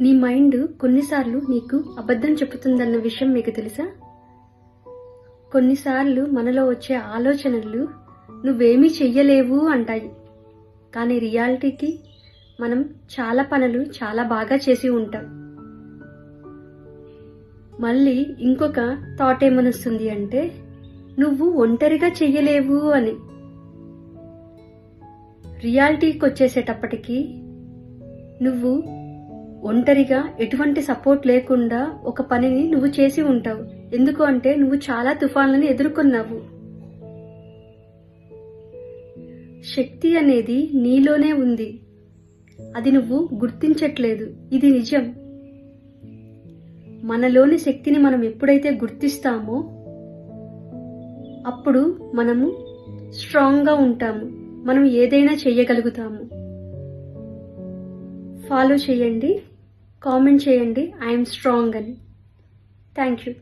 నీ మైండ్ కొన్నిసార్లు నీకు అబద్ధం చెబుతుందన్న విషయం మీకు తెలుసా? కొన్నిసార్లు మనలో వచ్చే ఆలోచనలు నువ్వేమీ చెయ్యలేవు అంటాయి. కానీ రియాలిటీకి మనం చాలా పనులు చాలా బాగా చేసి ఉంటాం. మళ్ళీ ఇంకొక థాట్ ఏమనొస్తుంది అంటే నువ్వు ఒంటరిగా చెయ్యలేవు అని. రియాలిటీకి వచ్చేసేటప్పటికి నువ్వు ఒంటరిగా ఎటువంటి సపోర్ట్ లేకుండా ఒక పనిని నువ్వు చేసి ఉంటావు. ఎందుకు అంటే నువ్వు చాలా తుఫాన్లను ఎదుర్కొన్నావు. శక్తి అనేది నీలోనే ఉంది, అది నువ్వు గుర్తించట్లేదు. ఇది నిజం. మనలోని శక్తిని మనం ఎప్పుడైతే గుర్తిస్తామో అప్పుడు మనము స్ట్రాంగ్గా ఉంటాము, మనం ఏదైనా చేయగలుగుతాము. ఫాలో చేయండి, కామెంట్ చేయండి ఐఎమ్ స్ట్రాంగ్ అని. Thank you.